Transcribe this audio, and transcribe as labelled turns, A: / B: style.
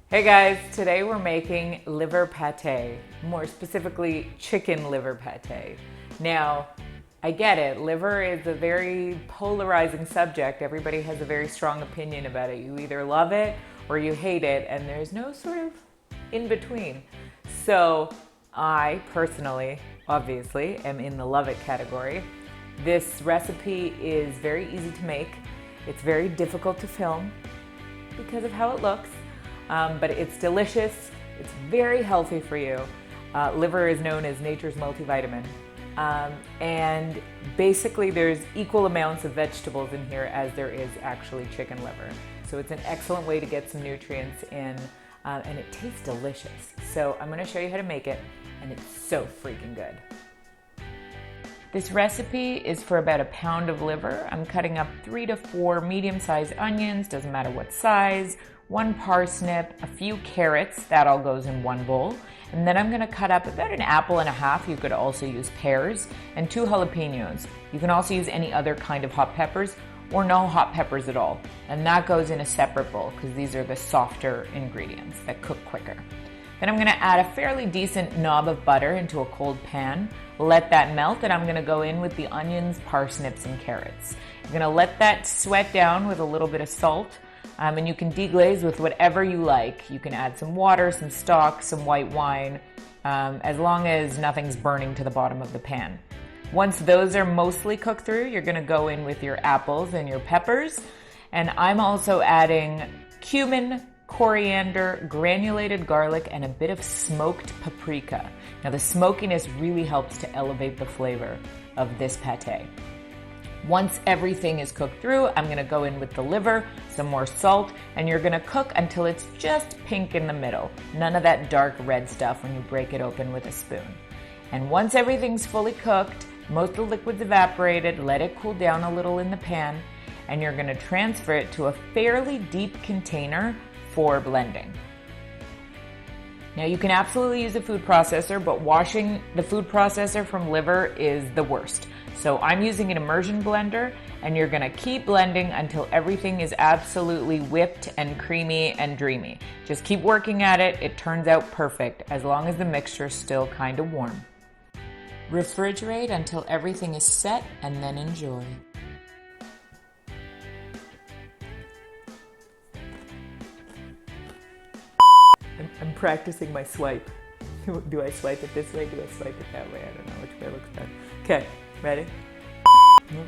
A: Hey guys, today we're making liver pate, more specifically chicken liver pate. Now, I get it, liver is a very polarizing subject. Everybody has a very strong opinion about it. You either love it or you hate it, and there's no sort of in between. So I personally, obviously, am in the love it category. This recipe is very easy to make. It's very difficult to film because of how it looks. But it's delicious, it's very healthy for you. Liver is known as nature's multivitamin. And basically there's equal amounts of vegetables in here as there is actually chicken liver. So it's an excellent way to get some nutrients in, and it tastes delicious. So I'm gonna show you how to make it, and it's so freaking good. This recipe is for about a pound of liver. I'm cutting up 3 to 4 medium-sized onions, doesn't matter what size, 1 parsnip, a few carrots, that all goes in one bowl. And then I'm gonna cut up about an apple and a half. You could also use pears, and 2 jalapenos. You can also use any other kind of hot peppers or no hot peppers at all. And that goes in a separate bowl because these are the softer ingredients that cook quicker. Then I'm gonna add a fairly decent knob of butter into a cold pan, let that melt, and I'm gonna go in with the onions, parsnips, and carrots. I'm gonna let that sweat down with a little bit of salt, and you can deglaze with whatever you like. You can add some water, some stock, some white wine, as long as nothing's burning to the bottom of the pan. Once those are mostly cooked through, you're gonna go in with your apples and your peppers, and I'm also adding cumin, coriander, granulated garlic, and a bit of smoked paprika. Now the smokiness really helps to elevate the flavor of this pate. Once everything is cooked through, I'm gonna go in with the liver, some more salt, and you're gonna cook until it's just pink in the middle. None of that dark red stuff when you break it open with a spoon. And once everything's fully cooked, most of the liquid's evaporated, let it cool down a little in the pan, and you're gonna transfer it to a fairly deep container for blending. Now you can absolutely use a food processor, but washing the food processor from liver is the worst. So I'm using an immersion blender, and you're gonna keep blending until everything is absolutely whipped and creamy and dreamy. Just keep working at it, it turns out perfect as long as the mixture's still kind of warm. Refrigerate until everything is set and then enjoy. I'm practicing my swipe. Do I swipe it this way? Do I swipe it that way? I don't know which way looks better. Okay, ready? No.